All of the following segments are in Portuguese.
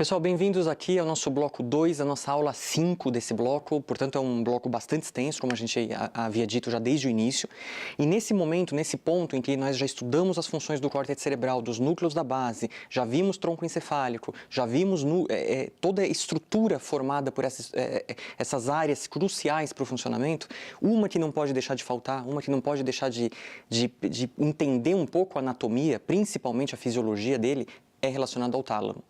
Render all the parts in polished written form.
Pessoal, bem-vindos aqui ao nosso bloco 2, a nossa aula 5 desse bloco. Portanto, é um bloco bastante extenso, como a gente havia dito já desde o início. E nesse momento, nesse ponto em que nós já estudamos as funções do córtex cerebral, dos núcleos da base, já vimos tronco encefálico, já vimos toda a estrutura formada por essas áreas cruciais para o funcionamento, uma que não pode deixar de faltar, uma que não pode deixar de entender um pouco a anatomia, principalmente a fisiologia dele, é relacionada ao tálamo.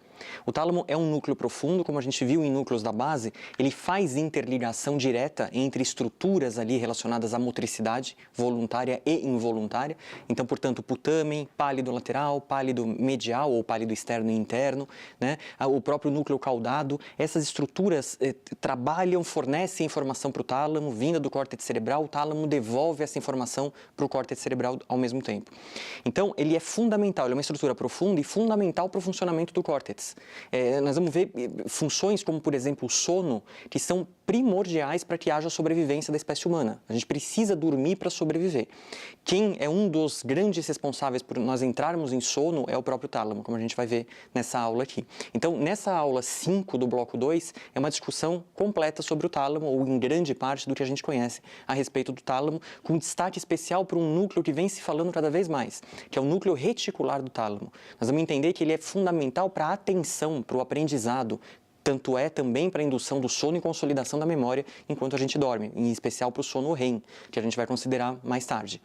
O tálamo é um núcleo profundo, como a gente viu em núcleos da base, ele faz interligação direta entre estruturas ali relacionadas à motricidade voluntária e involuntária. Então, portanto, putamen, pálido lateral, pálido medial ou pálido externo e interno, né? O próprio núcleo caudado, essas estruturas trabalham, fornecem informação para o tálamo, vinda do córtex cerebral, o tálamo devolve essa informação para o córtex cerebral ao mesmo tempo. Então, ele é fundamental, ele é uma estrutura profunda e fundamental para o funcionamento do córtex. Nós vamos ver funções como, por exemplo, o sono, que são primordiais para que haja sobrevivência da espécie humana. A gente precisa dormir para sobreviver. Quem é um dos grandes responsáveis por nós entrarmos em sono é o próprio tálamo, como a gente vai ver nessa aula aqui. Então, nessa aula 5 do bloco 2, é uma discussão completa sobre o tálamo, ou em grande parte do que a gente conhece a respeito do tálamo, com destaque especial para um núcleo que vem se falando cada vez mais, que é o núcleo reticular do tálamo. Nós vamos entender que ele é fundamental para a atenção, para o aprendizado, tanto é também para a indução do sono e consolidação da memória enquanto a gente dorme, em especial para o sono REM, que a gente vai considerar mais tarde.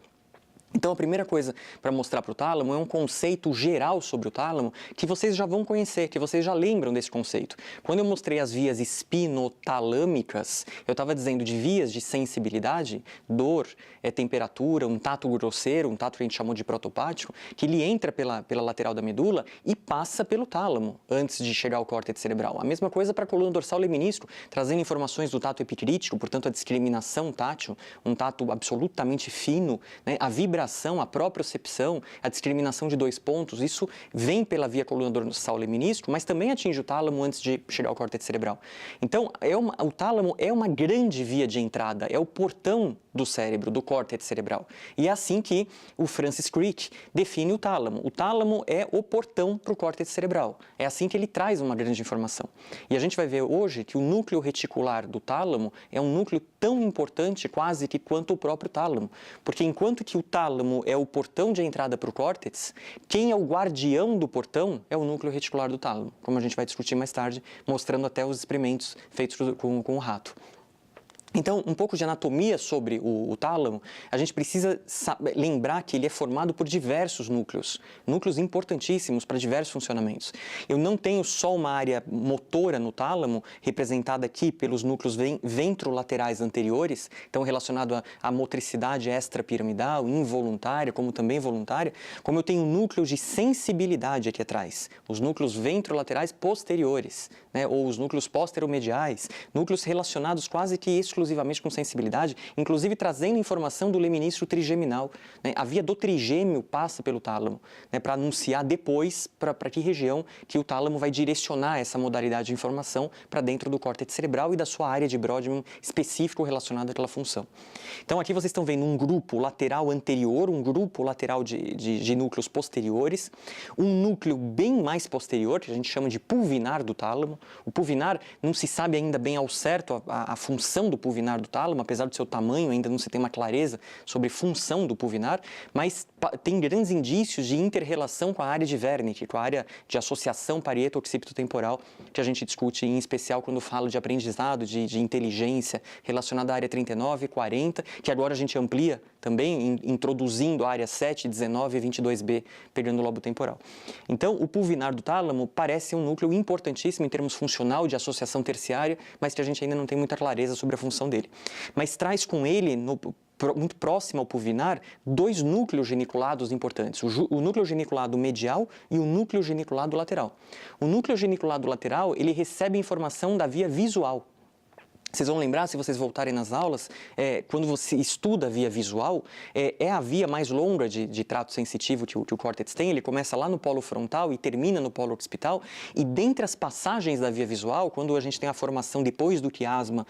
Então, a primeira coisa para mostrar para o tálamo é um conceito geral sobre o tálamo que vocês já vão conhecer, que vocês já lembram desse conceito. Quando eu mostrei as vias espinotalâmicas, eu estava dizendo de vias de sensibilidade, dor, temperatura, um tato grosseiro, um tato que a gente chamou de protopático, que ele entra pela lateral da medula e passa pelo tálamo antes de chegar ao córtex cerebral. A mesma coisa para a coluna dorsal leminisko, trazendo informações do tato epicrítico, portanto a discriminação tátil, um tato absolutamente fino, né? A vibração, a propriocepção, a discriminação de 2 pontos, isso vem pela via coluna dorsal leminisko, mas também atinge o tálamo antes de chegar ao córtex cerebral. Então, o tálamo é uma grande via de entrada, é o portão do cérebro, do córtex cerebral. E é assim que o Francis Crick define o tálamo. O tálamo é o portão para o córtex cerebral. É assim que ele traz uma grande informação. E a gente vai ver hoje que o núcleo reticular do tálamo é um núcleo tão importante quase que quanto o próprio tálamo. Porque enquanto que o tálamo é o portão de entrada para o córtex, quem é o guardião do portão é o núcleo reticular do tálamo, como a gente vai discutir mais tarde, mostrando até os experimentos feitos com o rato. Então, um pouco de anatomia sobre o tálamo, a gente precisa lembrar que ele é formado por diversos núcleos importantíssimos para diversos funcionamentos. Eu não tenho só uma área motora no tálamo, representada aqui pelos núcleos ventrolaterais anteriores, então relacionado à motricidade extrapiramidal, involuntária, como também voluntária, como eu tenho um núcleo de sensibilidade aqui atrás, os núcleos ventrolaterais posteriores, né, ou os núcleos posteromediais, núcleos relacionados quase que exclusivamente com sensibilidade, inclusive trazendo informação do leminício trigeminal, né? A via do trigêmeo passa pelo tálamo, né, para anunciar depois para que região que o tálamo vai direcionar essa modalidade de informação para dentro do córtex cerebral e da sua área de Brodmann específico relacionada àquela função. Então aqui vocês estão vendo um grupo lateral anterior, um grupo lateral de núcleos posteriores, um núcleo bem mais posterior, que a gente chama de pulvinar do tálamo. O pulvinar não se sabe ainda bem ao certo a função do pulvinar do tálamo, apesar do seu tamanho, ainda não se tem uma clareza sobre função do pulvinar, mas tem grandes indícios de inter-relação com a área de Wernicke, com a área de associação parieto-occipitotemporal, que a gente discute em especial quando fala de aprendizado, de inteligência relacionada à área 39 e 40, que agora a gente amplia também, introduzindo a área 7, 19 e 22B, pegando o lobo temporal. Então, o pulvinar do tálamo parece um núcleo importantíssimo em termos funcional de associação terciária, mas que a gente ainda não tem muita clareza sobre a função dele. Mas traz com ele, muito próximo ao pulvinar, 2 núcleos geniculados importantes, o núcleo geniculado medial e o núcleo geniculado lateral. O núcleo geniculado lateral, ele recebe informação da via visual. Vocês vão lembrar, se vocês voltarem nas aulas, quando você estuda a via visual, é a via mais longa de trato sensitivo que o córtex tem. Ele começa lá no polo frontal e termina no polo occipital. E dentre as passagens da via visual, quando a gente tem a formação depois do quiasma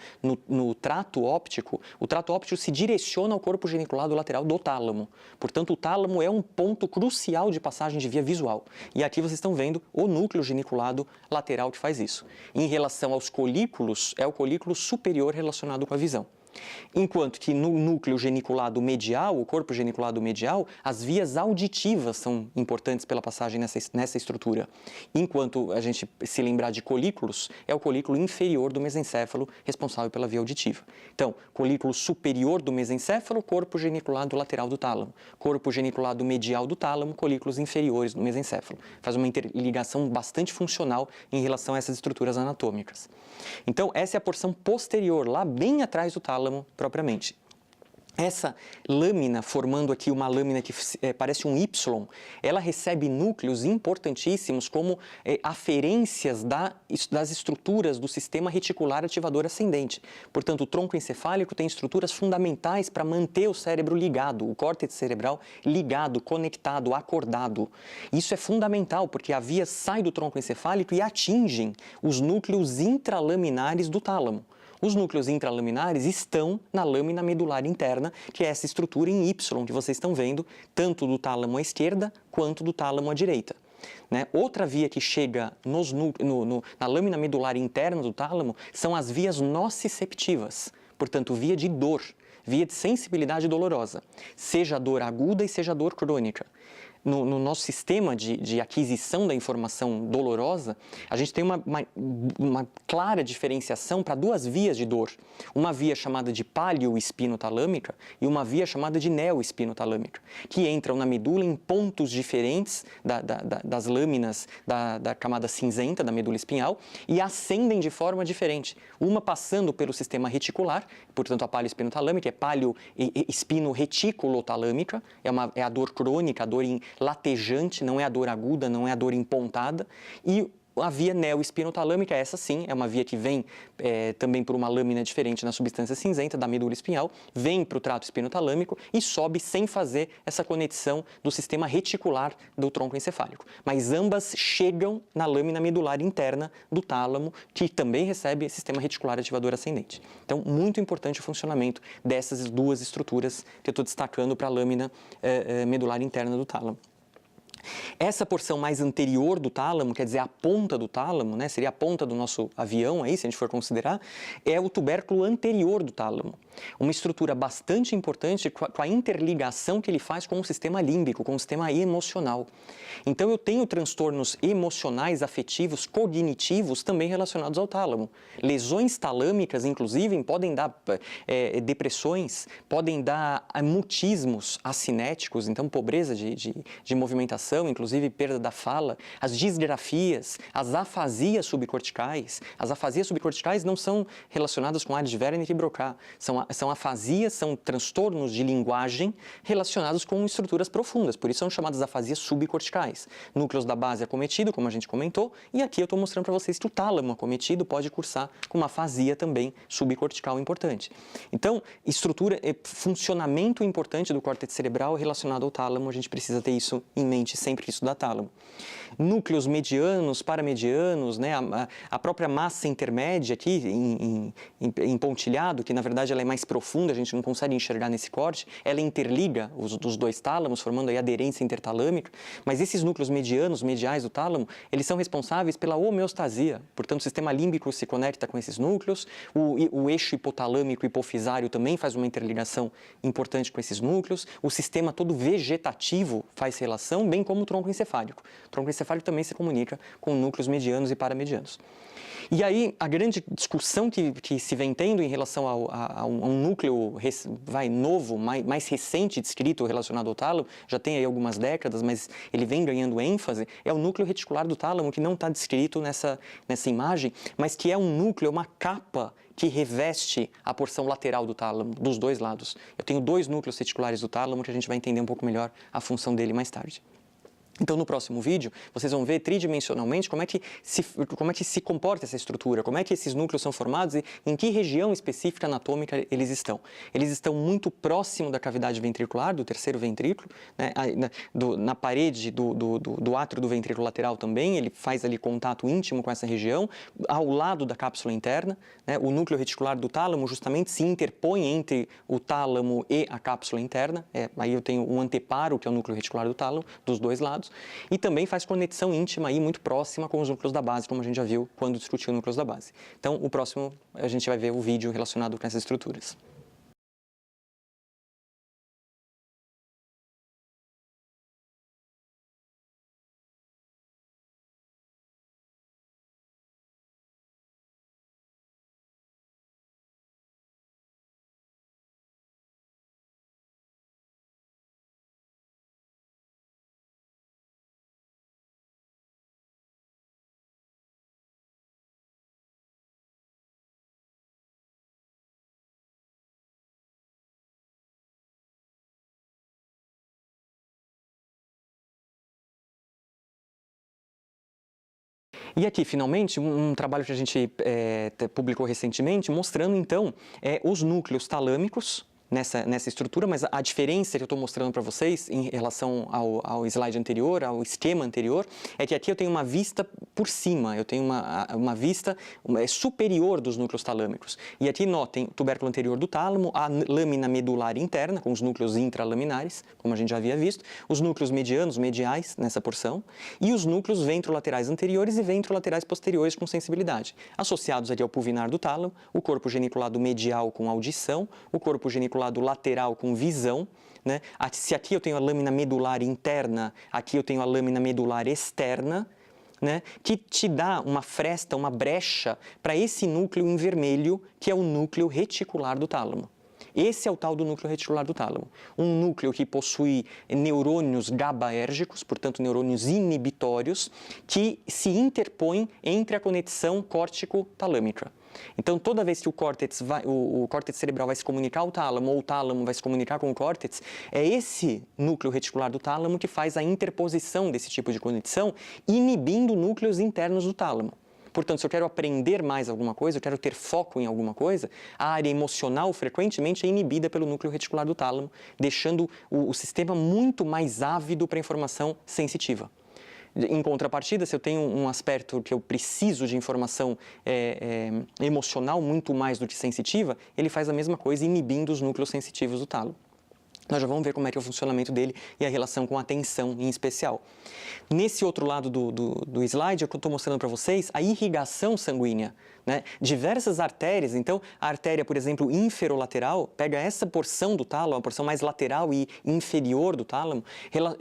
no trato óptico, o trato óptico se direciona ao corpo geniculado lateral do tálamo. Portanto, o tálamo é um ponto crucial de passagem de via visual. E aqui vocês estão vendo o núcleo geniculado lateral que faz isso. Em relação aos colículos, é o colículo superior relacionado com a visão. Enquanto que no núcleo geniculado medial, o corpo geniculado medial, as vias auditivas são importantes pela passagem nessa estrutura. Enquanto a gente se lembrar de colículos, é o colículo inferior do mesencéfalo responsável pela via auditiva. Então, colículo superior do mesencéfalo, corpo geniculado lateral do tálamo. Corpo geniculado medial do tálamo, colículos inferiores do mesencéfalo. Faz uma interligação bastante funcional em relação a essas estruturas anatômicas. Então, essa é a porção posterior, lá bem atrás do tálamo propriamente. Essa lâmina, formando aqui uma lâmina que parece um Y, ela recebe núcleos importantíssimos como aferências das estruturas do sistema reticular ativador ascendente. Portanto, o tronco encefálico tem estruturas fundamentais para manter o cérebro ligado, o córtex cerebral ligado, conectado, acordado. Isso é fundamental porque a via sai do tronco encefálico e atingem os núcleos intralaminares do tálamo. Os núcleos intralaminares estão na lâmina medular interna, que é essa estrutura em Y que vocês estão vendo, tanto do tálamo à esquerda quanto do tálamo à direita. Outra via que chega na lâmina medular interna do tálamo são as vias nociceptivas, portanto, via de dor, via de sensibilidade dolorosa, seja a dor aguda e seja a dor crônica. No nosso sistema de aquisição da informação dolorosa, a gente tem uma clara diferenciação para duas vias de dor. Uma via chamada de paleo-espinotalâmica e uma via chamada de neo-espinotalâmica, que entram na medula em pontos diferentes das lâminas da camada cinzenta da medula espinhal e ascendem de forma diferente. Uma passando pelo sistema reticular, portanto a paleo-espinotalâmica é paleo-espino-reticulotalâmica, é a dor crônica, a dor latejante, não é a dor aguda, não é a dor empontada, e a via neo-espinotalâmica, essa sim, é uma via que vem também por uma lâmina diferente na substância cinzenta da medula espinhal, vem para o trato espinotalâmico e sobe sem fazer essa conexão do sistema reticular do tronco encefálico. Mas ambas chegam na lâmina medular interna do tálamo, que também recebe sistema reticular ativador ascendente. Então, muito importante o funcionamento dessas duas estruturas que eu estou destacando para a lâmina medular interna do tálamo. Essa porção mais anterior do tálamo, quer dizer, a ponta do tálamo, seria a ponta do nosso avião, aí, se a gente for considerar, é o tubérculo anterior do tálamo. Uma estrutura bastante importante com a interligação que ele faz com o sistema límbico, com o sistema emocional. Então, eu tenho transtornos emocionais, afetivos, cognitivos também relacionados ao tálamo. Lesões talâmicas, inclusive, podem dar depressões, podem dar mutismos acinéticos, então pobreza de movimentação, inclusive perda da fala, as disgrafias, as afasias subcorticais. As afasias subcorticais não são relacionadas com Alice Werner e Broca, são afasias, são transtornos de linguagem relacionados com estruturas profundas, por isso são chamadas afasias subcorticais. Núcleos da base acometido, como a gente comentou, e aqui eu estou mostrando para vocês que o tálamo acometido pode cursar com uma afasia também subcortical importante. Então, funcionamento importante do córtex cerebral relacionado ao tálamo, a gente precisa ter isso em mente sempre que estudar tálamo. Núcleos medianos, paramedianos, a própria massa intermédia aqui em pontilhado, que na verdade ela é mais profunda, a gente não consegue enxergar nesse corte, ela interliga os dois tálamos, formando aí aderência intertalâmica, mas esses núcleos medianos, mediais do tálamo, eles são responsáveis pela homeostasia, portanto o sistema límbico se conecta com esses núcleos, o eixo hipotalâmico hipofisário também faz uma interligação importante com esses núcleos, o sistema todo vegetativo faz relação, bem como o tronco encefálico. O tronco encefálico também se comunica com núcleos medianos e paramedianos. E aí, a grande discussão que se vem tendo em relação a um núcleo novo, mais recente descrito relacionado ao tálamo, já tem aí algumas décadas, mas ele vem ganhando ênfase, é o núcleo reticular do tálamo, que não está descrito nessa imagem, mas que é um núcleo, uma capa que reveste a porção lateral do tálamo, dos dois lados. Eu tenho dois núcleos reticulares do tálamo que a gente vai entender um pouco melhor a função dele mais tarde. Então, no próximo vídeo, vocês vão ver tridimensionalmente como é que se comporta essa estrutura, como é que esses núcleos são formados e em que região específica anatômica eles estão. Eles estão muito próximo da cavidade ventricular, do terceiro ventrículo, né, na parede do átrio do ventrículo lateral também, ele faz ali contato íntimo com essa região, ao lado da cápsula interna, né, o núcleo reticular do tálamo justamente se interpõe entre o tálamo e a cápsula interna, aí eu tenho um anteparo, que é o núcleo reticular do tálamo, dos dois lados, e também faz conexão íntima aí muito próxima com os núcleos da base, como a gente já viu quando discutiu núcleos da base. Então, o próximo a gente vai ver o vídeo relacionado com essas estruturas. E aqui, finalmente, um trabalho que a gente publicou recentemente, mostrando, então, os núcleos talâmicos nessa estrutura, mas a diferença que eu estou mostrando para vocês em relação ao slide anterior, ao esquema anterior, é que aqui eu tenho uma vista por cima, eu tenho uma vista superior dos núcleos talâmicos. E aqui notem o tubérculo anterior do tálamo, a lâmina medular interna, com os núcleos intralaminares, como a gente já havia visto, os núcleos medianos, mediais, nessa porção, e os núcleos ventrolaterais anteriores e ventrolaterais posteriores com sensibilidade, associados aqui ao pulvinar do tálamo, o corpo geniculado medial com audição, o corpo geniculado lateral com visão, né? Se aqui eu tenho a lâmina medular interna, aqui eu tenho a lâmina medular externa, né? Que te dá uma fresta, uma brecha para esse núcleo em vermelho, que é o núcleo reticular do tálamo. Esse é o tal do núcleo reticular do tálamo. Um núcleo que possui neurônios GABAérgicos, portanto neurônios inibitórios, que se interpõem entre a conexão córtico-talâmica. Então, toda vez que o córtex cerebral vai se comunicar ao tálamo, ou o tálamo vai se comunicar com o córtex, é esse núcleo reticular do tálamo que faz a interposição desse tipo de conexão, inibindo núcleos internos do tálamo. Portanto, se eu quero aprender mais alguma coisa, eu quero ter foco em alguma coisa, a área emocional frequentemente é inibida pelo núcleo reticular do tálamo, deixando o sistema muito mais ávido para a informação sensitiva. Em contrapartida, se eu tenho um aspecto que eu preciso de informação emocional muito mais do que sensitiva, ele faz a mesma coisa, inibindo os núcleos sensitivos do tálamo. Nós já vamos ver como é que é o funcionamento dele e a relação com a atenção em especial. Nesse outro lado do slide, eu estou mostrando para vocês a irrigação sanguínea, né? Diversas artérias, então a artéria, por exemplo, inferolateral, pega essa porção do tálamo, a porção mais lateral e inferior do tálamo.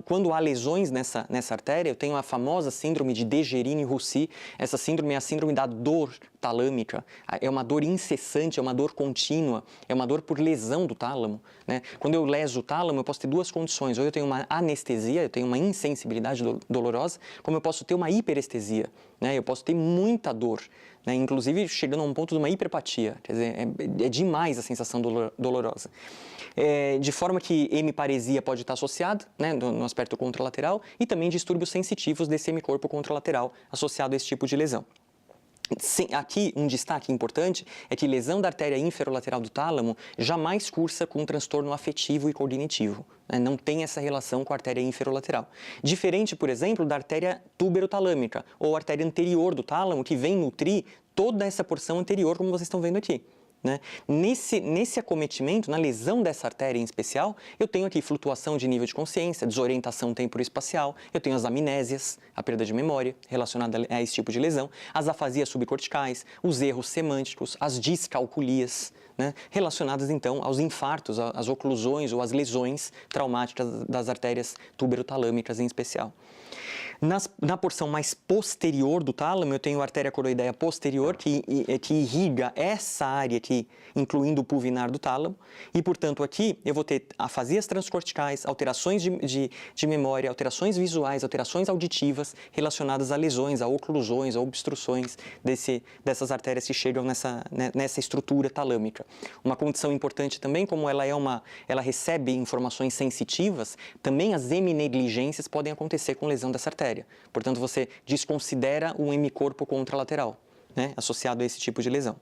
Quando há lesões nessa artéria, eu tenho a famosa síndrome de Dejerine-Roussy. Essa síndrome é a síndrome da dor talâmica. É uma dor incessante, é uma dor contínua, é uma dor por lesão do tálamo, né? Quando eu leso o tálamo, eu posso ter duas condições. Ou eu tenho uma anestesia, eu tenho uma insensibilidade dolorosa, como eu posso ter uma hiperestesia, né? Eu posso ter muita dor, né? Inclusive chegando a um ponto de uma hiperpatia. Quer dizer, é demais a sensação dolorosa. De forma que hemiparesia pode estar associada, né, no aspecto contralateral, e também distúrbios sensitivos desse hemicorpo contralateral associado a esse tipo de lesão. Aqui, um destaque importante é que lesão da artéria inferolateral do tálamo jamais cursa com um transtorno afetivo e cognitivo, né? Não tem essa relação com a artéria inferolateral. Diferente, por exemplo, da artéria tuberotalâmica ou artéria anterior do tálamo, que vem nutrir toda essa porção anterior, como vocês estão vendo aqui, né? Nesse acometimento, na lesão dessa artéria em especial, eu tenho aqui flutuação de nível de consciência, desorientação temporoespacial, eu tenho as amnésias, a perda de memória relacionada a esse tipo de lesão, as afasias subcorticais, os erros semânticos, as discalculias, né, relacionadas então aos infartos, às oclusões ou às lesões traumáticas das artérias tuberotalâmicas em especial. Na porção mais posterior do tálamo, eu tenho a artéria coroideia posterior, que irriga essa área aqui, incluindo o pulvinar do tálamo, e, portanto, aqui eu vou ter afasias transcorticais, alterações de memória, alterações visuais, alterações auditivas relacionadas a lesões, a oclusões, a obstruções dessas artérias que chegam nessa estrutura talâmica. Uma condição importante também, como ela recebe informações sensitivas, também as heminegligências podem acontecer com lesão dessa artéria. Portanto, você desconsidera o hemicorpo contralateral, né, associado a esse tipo de lesão.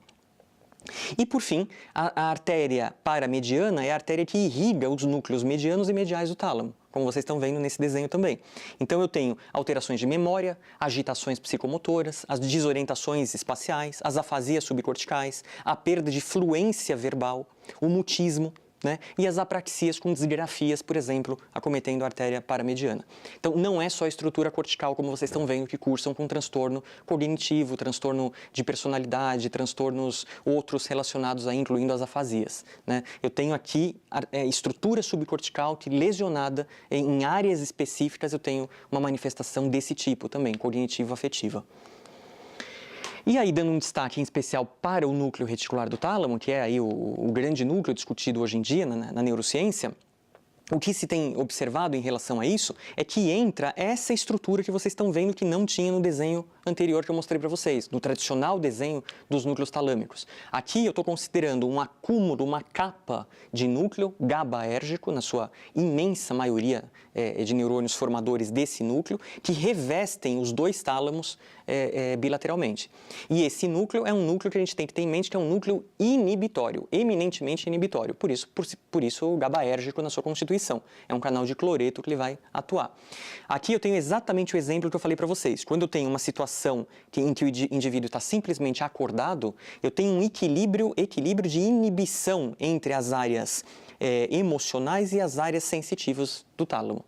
E, por fim, a artéria paramediana é a artéria que irriga os núcleos medianos e mediais do tálamo, como vocês estão vendo nesse desenho também. Então, eu tenho alterações de memória, agitações psicomotoras, as desorientações espaciais, as afasias subcorticais, a perda de fluência verbal, o mutismo, né? E as apraxias com disgrafias, por exemplo, acometendo a artéria paramediana. Então, não é só a estrutura cortical, como vocês estão vendo, que cursam com transtorno cognitivo, transtorno de personalidade, transtornos outros relacionados a incluindo as afasias, né? Eu tenho aqui a estrutura subcortical que, lesionada em áreas específicas, eu tenho uma manifestação desse tipo também, cognitivo-afetiva. E aí, dando um destaque em especial para o núcleo reticular do tálamo, que é aí o grande núcleo discutido hoje em dia na neurociência, o que se tem observado em relação a isso é que entra essa estrutura que vocês estão vendo que não tinha no desenho anterior que eu mostrei para vocês, no tradicional desenho dos núcleos talâmicos. Aqui eu estou considerando um acúmulo, uma capa de núcleo GABAérgico, na sua imensa maioria de neurônios formadores desse núcleo, que revestem os dois tálamos bilateralmente. E esse núcleo é um núcleo que a gente tem que ter em mente que é um núcleo inibitório, eminentemente inibitório, por isso o GABAérgico na sua constituição. É um canal de cloreto que ele vai atuar. Aqui eu tenho exatamente o exemplo que eu falei para vocês. Quando eu tenho uma situação em que o indivíduo está simplesmente acordado, eu tenho um equilíbrio de inibição entre as áreas emocionais e as áreas sensitivas do tálamo.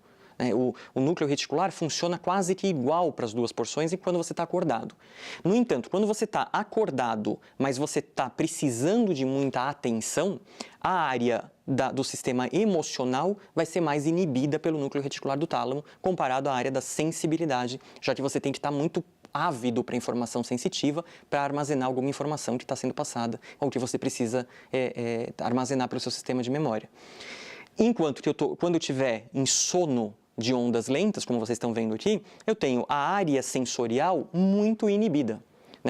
O núcleo reticular funciona quase que igual para as duas porções e quando você está acordado. No entanto, quando você está acordado, mas você está precisando de muita atenção, a área do sistema emocional vai ser mais inibida pelo núcleo reticular do tálamo comparado à área da sensibilidade, já que você tem que estar muito ávido para informação sensitiva para armazenar alguma informação que está sendo passada ou que você precisa armazenar pelo seu sistema de memória. Enquanto que quando eu estiver em sono de ondas lentas, como vocês estão vendo aqui, eu tenho a área sensorial muito inibida.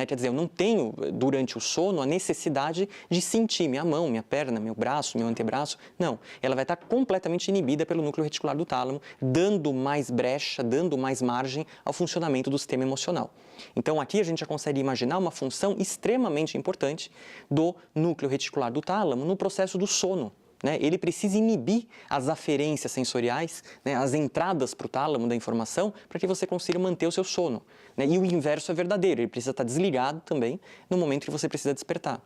Quer dizer, eu não tenho, durante o sono, a necessidade de sentir minha mão, minha perna, meu braço, meu antebraço. Não, ela vai estar completamente inibida pelo núcleo reticular do tálamo, dando mais brecha, dando mais margem ao funcionamento do sistema emocional. Então, aqui a gente já consegue imaginar uma função extremamente importante do núcleo reticular do tálamo no processo do sono. Ele precisa inibir as aferências sensoriais, as entradas para o tálamo da informação, para que você consiga manter o seu sono. E o inverso é verdadeiro, ele precisa estar desligado também no momento que você precisa despertar.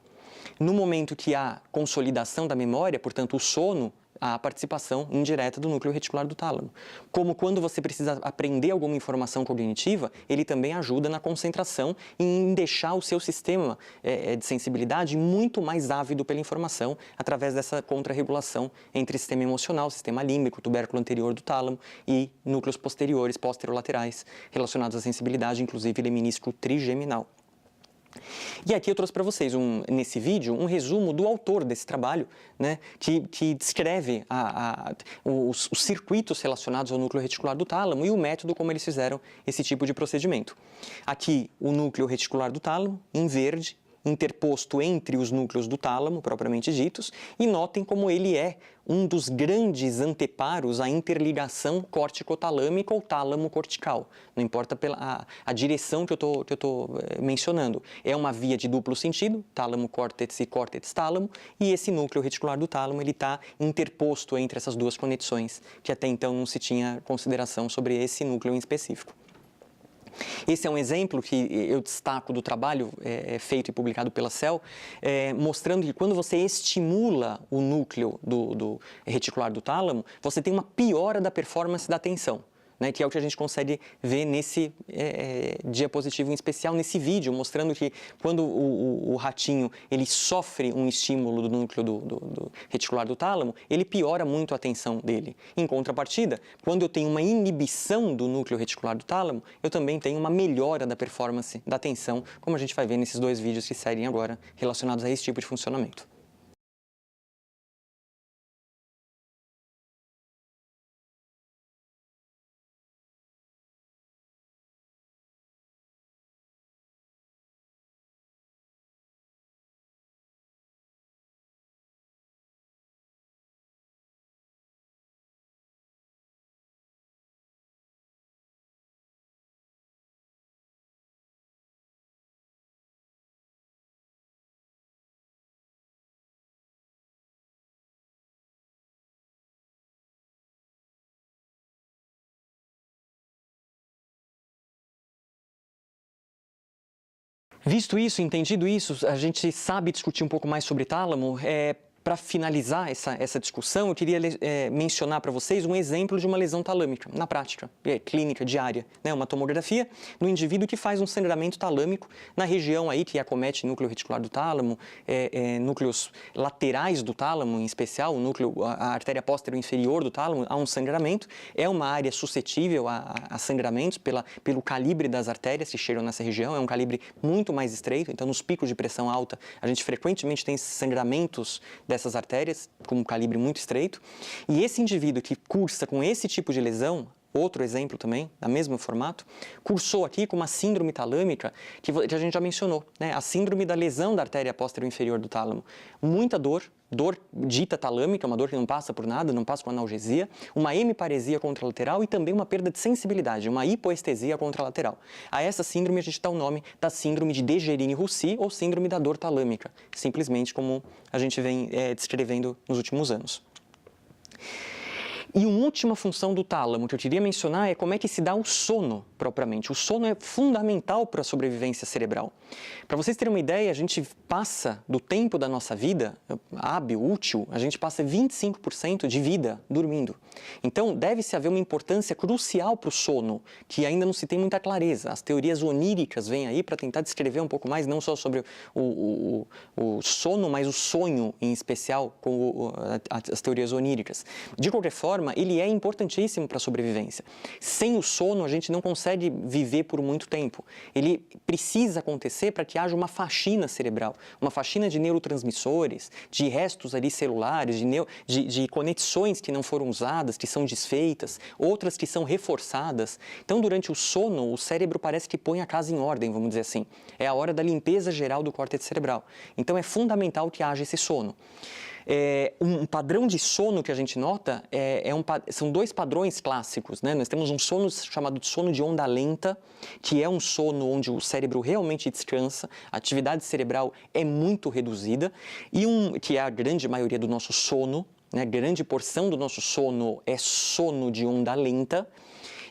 No momento que há consolidação da memória, portanto o sono, há a participação indireta do núcleo reticular do tálamo. Como quando você precisa aprender alguma informação cognitiva, ele também ajuda na concentração e em deixar o seu sistema de sensibilidade muito mais ávido pela informação através dessa contrarregulação entre sistema emocional, sistema límbico, tubérculo anterior do tálamo e núcleos posteriores, posterolaterais, relacionados à sensibilidade, inclusive lemínisco trigeminal. E aqui eu trouxe para vocês, nesse vídeo, um resumo do autor desse trabalho, que descreve os circuitos relacionados ao núcleo reticular do tálamo e o método como eles fizeram esse tipo de procedimento. Aqui, o núcleo reticular do tálamo, em verde, interposto entre os núcleos do tálamo, propriamente ditos, e notem como ele é um dos grandes anteparos à interligação córtico-talâmica ou tálamo-cortical. Não importa a direção que eu estou mencionando. É uma via de duplo sentido, tálamo-córtex e córtex-tálamo, e esse núcleo reticular do tálamo está interposto entre essas duas conexões, que até então não se tinha consideração sobre esse núcleo em específico. Esse é um exemplo que eu destaco do trabalho feito e publicado pela Cell, mostrando que quando você estimula o núcleo do reticular do tálamo, você tem uma piora da performance da atenção. né, que é o que a gente consegue ver nesse diapositivo em especial, nesse vídeo, mostrando que quando o ratinho ele sofre um estímulo do núcleo do reticular do tálamo, ele piora muito a atenção dele. Em contrapartida, quando eu tenho uma inibição do núcleo reticular do tálamo, eu também tenho uma melhora da performance da atenção, como a gente vai ver nesses dois vídeos que seguem agora, relacionados a esse tipo de funcionamento. Visto isso, entendido isso, a gente sabe discutir um pouco mais sobre tálamo. Para finalizar essa discussão, eu queria mencionar para vocês um exemplo de uma lesão talâmica, na prática, clínica, diária, né? Uma tomografia no indivíduo que faz um sangramento talâmico na região aí que acomete núcleo reticular do tálamo, núcleos laterais do tálamo em especial, a artéria póstero-inferior do tálamo, há um sangramento. É uma área suscetível a sangramentos pelo calibre das artérias que chegam nessa região, é um calibre muito mais estreito, então nos picos de pressão alta a gente frequentemente tem sangramentos dessas artérias com um calibre muito estreito, e esse indivíduo que cursa com esse tipo de lesão, outro exemplo também, do mesmo formato, cursou aqui com uma síndrome talâmica que a gente já mencionou, né? A síndrome da lesão da artéria póstero-inferior do tálamo. Muita dor dita talâmica, uma dor que não passa por nada, não passa com analgesia, uma hemiparesia contralateral e também uma perda de sensibilidade, uma hipoestesia contralateral. A essa síndrome a gente dá o nome da síndrome de Dejerini-Roussy ou síndrome da dor talâmica, simplesmente como a gente vem descrevendo nos últimos anos. E uma última função do tálamo que eu queria mencionar é como é que se dá o sono, propriamente. O sono é fundamental para a sobrevivência cerebral. Para vocês terem uma ideia, a gente passa do tempo da nossa vida, hábil, útil, a gente passa 25% de vida dormindo. Então, deve-se haver uma importância crucial para o sono, que ainda não se tem muita clareza. As teorias oníricas vêm aí para tentar descrever um pouco mais, não só sobre o sono, mas o sonho em especial, com as teorias oníricas. De qualquer forma, ele é importantíssimo para a sobrevivência. Sem o sono, a gente não consegue viver por muito tempo. Ele precisa acontecer para que haja uma faxina cerebral, uma faxina de neurotransmissores, de restos ali celulares, de conexões que não foram usadas, que são desfeitas, outras que são reforçadas. Então, durante o sono, o cérebro parece que põe a casa em ordem, vamos dizer assim. É a hora da limpeza geral do córtex cerebral. Então, é fundamental que haja esse sono. Um padrão de sono que a gente nota são dois padrões clássicos, né? Nós temos um sono chamado de sono de onda lenta, que é um sono onde o cérebro realmente descansa, a atividade cerebral é muito reduzida, e que é a grande maioria do nosso sono, né? Grande porção do nosso sono é sono de onda lenta,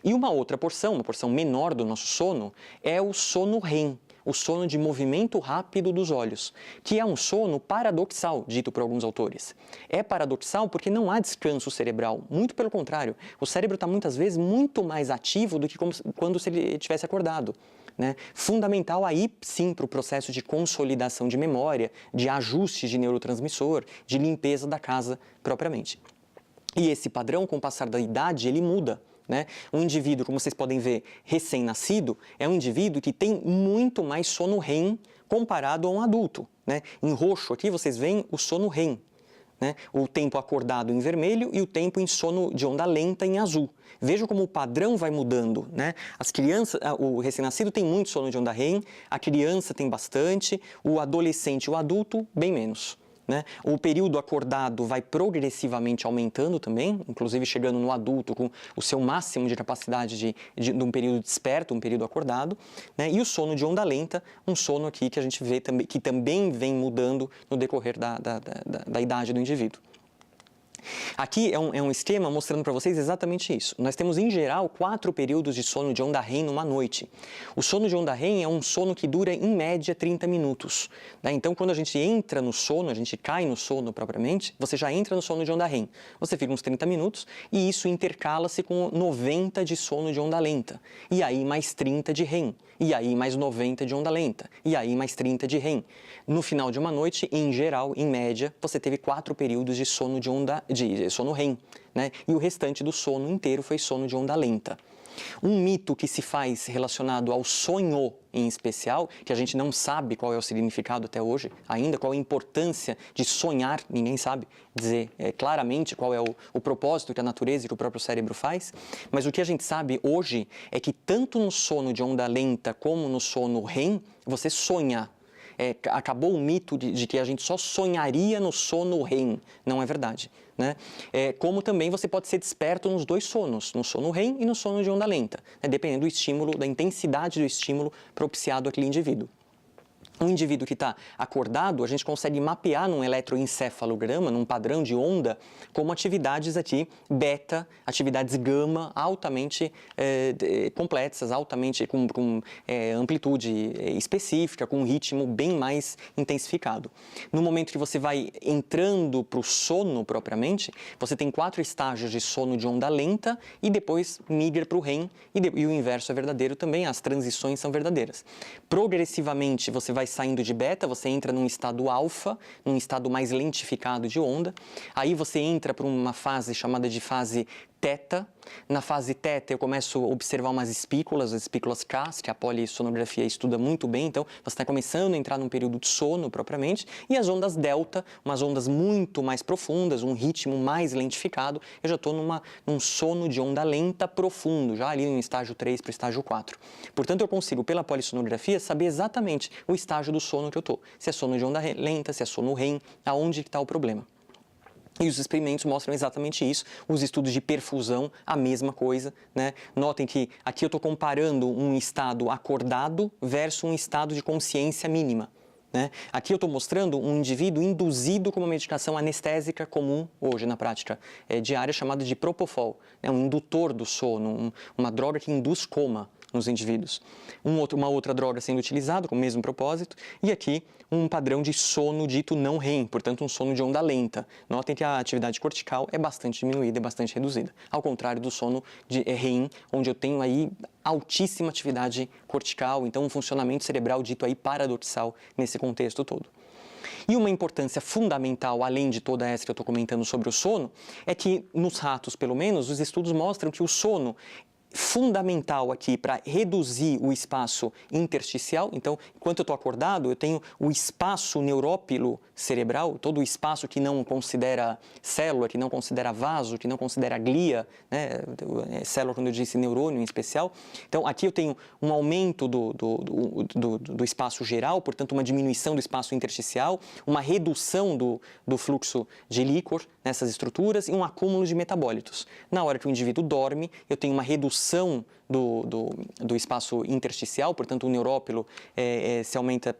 e uma outra porção, uma porção menor do nosso sono, é o sono REM. O sono de movimento rápido dos olhos, que é um sono paradoxal, dito por alguns autores. É paradoxal porque não há descanso cerebral, muito pelo contrário. O cérebro está muitas vezes muito mais ativo do que quando se ele tivesse acordado, né? Fundamental aí sim para o processo de consolidação de memória, de ajuste de neurotransmissor, de limpeza da casa propriamente. E esse padrão, com o passar da idade, ele muda. Né? Um indivíduo, como vocês podem ver, recém-nascido, é um indivíduo que tem muito mais sono REM comparado a um adulto. Né? Em roxo aqui vocês veem o sono REM, né? O tempo acordado em vermelho e o tempo em sono de onda lenta em azul. Vejam como o padrão vai mudando. Né? As crianças, o recém-nascido tem muito sono de onda REM, a criança tem bastante, o adolescente e o adulto bem menos. Né? O período acordado vai progressivamente aumentando também, inclusive chegando no adulto com o seu máximo de capacidade de um período desperto, um período acordado, né? E o sono de onda lenta, um sono aqui que a gente vê que também vem mudando no decorrer da idade do indivíduo. Aqui é um esquema mostrando para vocês exatamente isso. Nós temos, em geral, 4 períodos de sono de onda REM numa noite. O sono de onda REM é um sono que dura, em média, 30 minutos. Né? Então, quando a gente entra no sono, a gente cai no sono propriamente, você já entra no sono de onda REM. Você fica uns 30 minutos e isso intercala-se com 90 de sono de onda lenta. E aí, mais 30 de REM. E aí, mais 90 de onda lenta. E aí, mais 30 de REM. No final de uma noite, em geral, em média, você teve 4 períodos de sono de sono REM, né? E o restante do sono inteiro foi sono de onda lenta. Um mito que se faz relacionado ao sonho em especial, que a gente não sabe qual é o significado até hoje, ainda qual é a importância de sonhar, ninguém sabe dizer claramente qual é o propósito que a natureza e que o próprio cérebro faz, mas o que a gente sabe hoje é que tanto no sono de onda lenta como no sono REM, você sonha. Acabou o mito de que a gente só sonharia no sono REM. Não é verdade. Né? Como também você pode ser desperto nos dois sonos, no sono REM e no sono de onda lenta, né? Dependendo do estímulo, da intensidade do estímulo propiciado àquele indivíduo. Um indivíduo que está acordado, a gente consegue mapear num eletroencefalograma, num padrão de onda, como atividades aqui beta, atividades gama altamente complexas, altamente com amplitude específica, com um ritmo bem mais intensificado. No momento que você vai entrando para o sono propriamente, você tem 4 estágios de sono de onda lenta e depois migra para o REM e o inverso é verdadeiro também, as transições são verdadeiras. Progressivamente você vai saindo de beta, você entra num estado alfa, num estado mais lentificado de onda. Aí você entra para uma fase chamada de fase teta. Na fase teta eu começo a observar umas espículas, as espículas K, que a polissonografia estuda muito bem, então você está começando a entrar num período de sono propriamente, e as ondas delta, umas ondas muito mais profundas, um ritmo mais lentificado, eu já estou num sono de onda lenta profundo, já ali no estágio 3 para o estágio 4. Portanto, eu consigo, pela polissonografia, saber exatamente o estágio do sono que eu estou, se é sono de onda lenta, se é sono REM, aonde está o problema. E os experimentos mostram exatamente isso. Os estudos de perfusão, a mesma coisa, né? Notem que aqui eu estou comparando um estado acordado versus um estado de consciência mínima. Né? Aqui eu estou mostrando um indivíduo induzido com uma medicação anestésica comum hoje na prática diária, chamada de Propofol, né? Um indutor do sono, uma droga que induz coma nos indivíduos. Uma outra droga sendo utilizada com o mesmo propósito, e aqui um padrão de sono dito não REM, portanto um sono de onda lenta. Notem que a atividade cortical é bastante diminuída, é bastante reduzida, ao contrário do sono de REM, onde eu tenho aí altíssima atividade cortical, então um funcionamento cerebral dito aí paradoxal nesse contexto todo. E uma importância fundamental, além de toda essa que eu estou comentando sobre o sono, é que nos ratos, pelo menos, os estudos mostram que o sono fundamental aqui para reduzir o espaço intersticial. Então, enquanto eu estou acordado, eu tenho o espaço neurópilo cerebral, todo o espaço que não considera célula, que não considera vaso, que não considera glia, né? Célula, quando eu disse neurônio em especial. Então, aqui eu tenho um aumento do espaço geral, portanto, uma diminuição do espaço intersticial, uma redução do fluxo de líquor nessas estruturas e um acúmulo de metabólitos. Na hora que o indivíduo dorme, eu tenho uma redução do espaço intersticial, portanto, o neurópilo se aumenta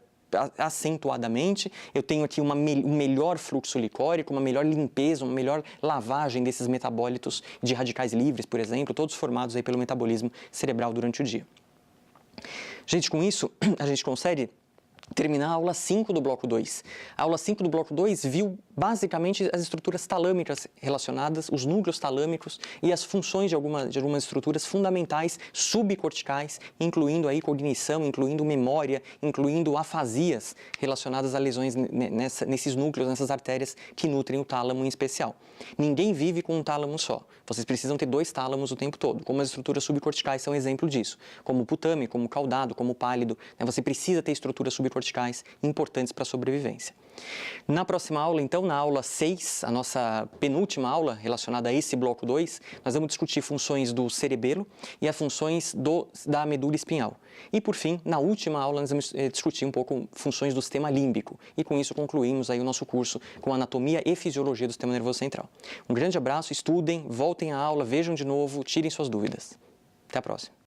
acentuadamente, eu tenho aqui um melhor fluxo licórico, uma melhor limpeza, uma melhor lavagem desses metabólitos de radicais livres, por exemplo, todos formados aí pelo metabolismo cerebral durante o dia. Gente, com isso, a gente consegue terminar a aula 5 do bloco 2. A aula 5 do bloco 2 viu basicamente as estruturas talâmicas relacionadas, os núcleos talâmicos e as funções de algumas estruturas fundamentais subcorticais, incluindo aí cognição, incluindo memória, incluindo afasias relacionadas a lesões nesses núcleos, nessas artérias que nutrem o tálamo em especial. Ninguém vive com um tálamo só. Vocês precisam ter 2 tálamos o tempo todo, como as estruturas subcorticais são exemplo disso, como o putame, como o caudado, como o pálido, né? Você precisa ter estruturas subcorticais importantes para a sobrevivência. Na próxima aula, então, na aula 6, a nossa penúltima aula relacionada a esse bloco 2, nós vamos discutir funções do cerebelo e as funções da medula espinhal. E, por fim, na última aula, nós vamos discutir um pouco funções do sistema límbico. E, com isso, concluímos aí o nosso curso com anatomia e fisiologia do sistema nervoso central. Um grande abraço, estudem, voltem à aula, vejam de novo, tirem suas dúvidas. Até a próxima.